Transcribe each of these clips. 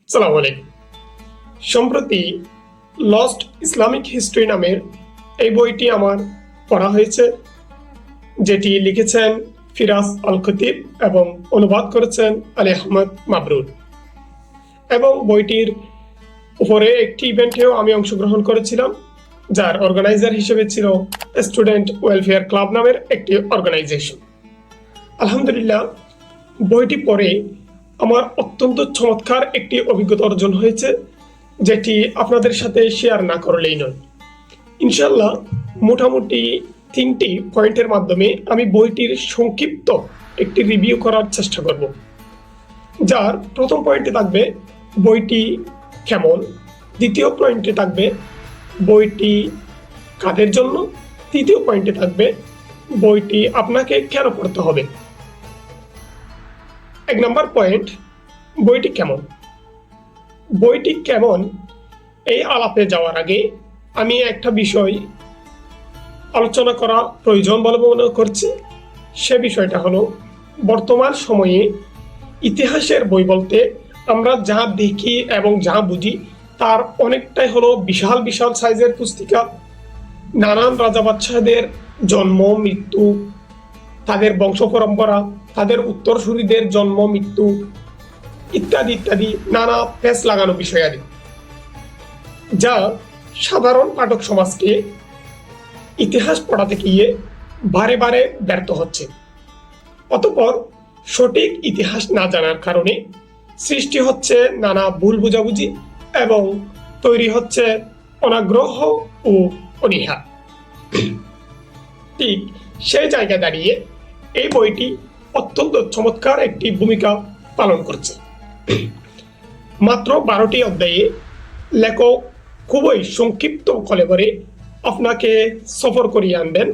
আসসালামু আলাইকুম। সম্প্রতি লস্ট ইসলামিক হিস্ট্রি নামের এই বইটি আমার পড়া হয়েছে, যেটি লিখেছেন ফিরাজ আল খতিব এবং অনুবাদ করেছেন আলী আহমদ মাবরুর। এবং বইটির উপরে একটি ইভেন্টেও আমি অংশগ্রহণ করেছিলাম, যার অর্গানাইজার হিসেবে ছিল স্টুডেন্ট ওয়েলফেয়ার ক্লাব নামের একটি অর্গানাইজেশন। আলহামদুলিল্লাহ, বইটি পড়ে আমার অত্যন্ত চমৎকার একটি অভিজ্ঞতা অর্জন হয়েছে, যেটি আপনাদের সাথে শেয়ার না করলেই নয়। ইনশাল্লাহ, মোটামুটি 3টি পয়েন্টের মাধ্যমে আমি বইটির সংক্ষিপ্ত একটি রিভিউ করার চেষ্টা করব। যার প্রথম পয়েন্টে থাকবে বইটি কেমন, দ্বিতীয় পয়েন্টে থাকবে বইটি কাদের জন্য, তৃতীয় পয়েন্টে থাকবে বইটি আপনাকে কেন পড়তে হবে। 1 নম্বর পয়েন্ট, বইটি কেমন। বইটি কেমন এই আলাপে যাওয়ার আগে আমি একটা বিষয় আলোচনা করা প্রয়োজন বলে মনে করছি। সে বিষয়টা হলো, বর্তমান সময়ে ইতিহাসের বই বলতে আমরা যা দেখি এবং যা বুঝি তার অনেকটাই হলো বিশাল বিশাল সাইজের পুস্তিকা, নানান রাজা বাদশাহদের জন্ম মৃত্যু, তাদের বংশ পরম্পরা, তাদের উত্তরসূরিদের জন্ম মৃত্যু ইত্যাদি ইত্যাদি নানা পেজ লাগানো বিষয়াদি, যা সাধারণ পাঠক সমাজকে ইতিহাস পড়াতে গিয়ে বারে বারে ব্যর্থ হচ্ছে। অতঃপর সঠিক ইতিহাস না জানার কারণে সৃষ্টি হচ্ছে নানা ভুল বুঝাবুঝি এবং তৈরি হচ্ছে অনাগ্রহ ও অনীহা। ঠিক সেই জায়গায় দাঁড়িয়ে এই বইটি অত্যন্ত চমৎকার একটি ভূমিকা পালন করছে। মাত্র 12টি অধ্যায়ে লেখক খুবই সংক্ষিপ্ত কলেবরে আপনাকে সফর করিয়ে আনবেন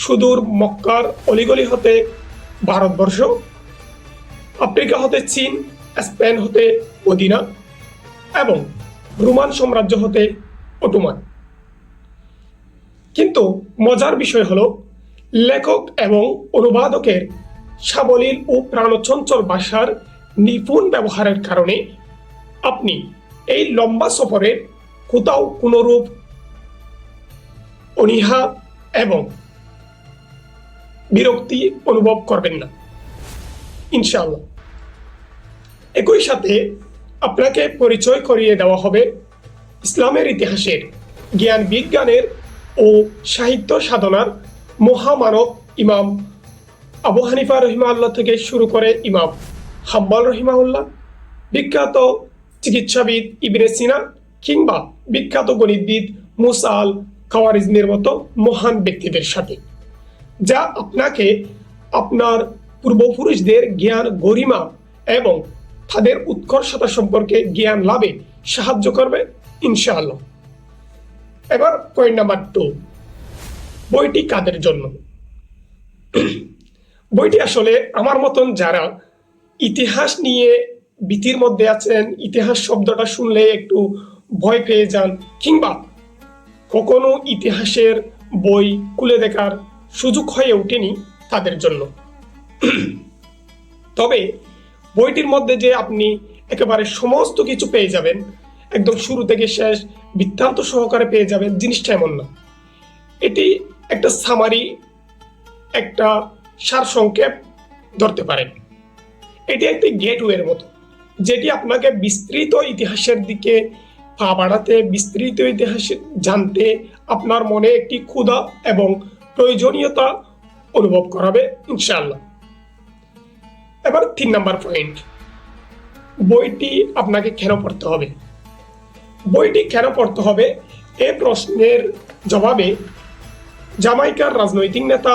সুদূর মক্কার অলিগলি হতে ভারতবর্ষ, আফ্রিকা হতে চীন, স্পেন হতে মদিনা এবং রোমান সাম্রাজ্য হতে অটোমান। কিন্তু মজার বিষয় হলো, লেখক এবং অনুবাদকের সাবলীল ও প্রাণচঞ্চল ভাষার নিপুণ ব্যবহারের কারণে আপনি এই লম্বা সফরে কোথাও কোনোরূপ অনীহা এবং বিরক্তি অনুভব করবেন না ইনশাআল্লাহ। একই সাথে আপনাকে পরিচয় করিয়ে দেওয়া হবে ইসলামের ইতিহাসের, জ্ঞান বিজ্ঞানের ও সাহিত্য সাধনার মহামানব ইমাম আবু হানিফা রহিমাহুল্লাহ থেকে শুরু করে ইমাম হাম্বল রহিমাহুল্লাহ, বিখ্যাত চিকিৎসাবিদ ইবনে সিনা কিংবা বিখ্যাত গণিতবিদ মুসা আল খাওয়ারিজমির মতো মহান ব্যক্তিদের সাথে, যা আপনাকে আপনার পূর্বপুরুষদের জ্ঞান গরিমা এবং তাদের উৎকর্ষতা সম্পর্কে জ্ঞান লাভে সাহায্য করবে ইনশাআল্লাহ। এবার পয়েন্ট নাম্বার 2, বইটি কাদের জন্য। বইটি আসলে আমার মতন যারা ইতিহাস নিয়ে ভীতির মধ্যে আছেন, ইতিহাস শব্দটা শুনলে একটু ভয় পেয়ে যান, কিংবা কখনো ইতিহাসের বই খুলে দেখার সুযোগ হয়ে ওঠেনি, তাদের জন্য। তবে বইটির মধ্যে যে আপনি একেবারে সমস্ত কিছু পেয়ে যাবেন, একদম শুরু থেকে শেষ বৃত্তান্ত সহকারে পেয়ে যাবেন, জিনিসটা এমন না। এটি একটা সামারি, একটা সারসংক্ষেপ ধরতে পারেন। এটি একটি গেটওয়ের মতো, যেটি আপনাকে বিস্তৃত ইতিহাসের দিকে পা বাড়াতে, বিস্তৃত ইতিহাস জানতে আপনার মনে একটি ক্ষুধা এবং প্রয়োজনীয়তা অনুভব করাবে ইনশাআল্লাহ। এবার 3 নম্বর পয়েন্ট, বইটি আপনাকে কেন পড়তে হবে। বইটি কেন পড়তে হবে এই প্রশ্নের জবাবে জামাইকার রাজনৈতিক নেতা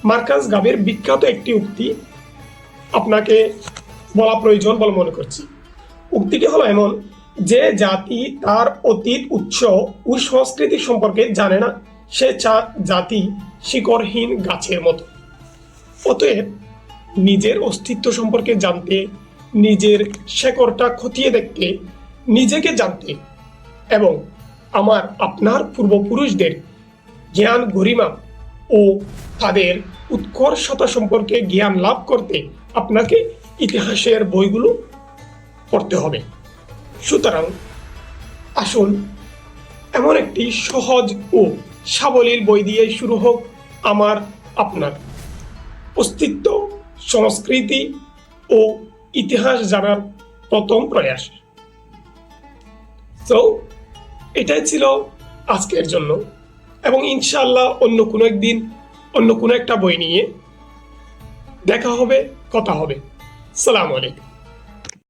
মার্কাস গাবির বিখ্যাত একটি উক্তি আপনাকে বলা প্রয়োজন বলে মনে করছি। উক্তিটি হলো এমন, যে জাতি তার অতীত উৎস ও সংস্কৃতি সম্পর্কে জানে না, সে জাতি শিকড়হীন গাছের মতো। অতএব নিজের অস্তিত্ব সম্পর্কে জানতে, নিজের শেকড়টা খতিয়ে দেখতে, নিজেকে জানতে এবং আপনার পূর্বপুরুষদের জ্ঞান গরিমা ও তাদের উৎকর্ষতা সম্পর্কে জ্ঞান লাভ করতে আপনাকে ইতিহাসের বইগুলো পড়তে হবে। সুতরাং আসুন এমন একটি সহজ ও সাবলীল বই দিয়ে শুরু হোক আমার আপনার অস্তিত্ব, সংস্কৃতি ও ইতিহাস জানার প্রথম প্রয়াস। তো এটাই ছিল আজকের জন্য, এবং ইনশাআল্লাহ অন্য কোনো একদিন অন্য কোনো একটা বই নিয়ে দেখা হবে, কথা হবে। সালাম আলাইকুম।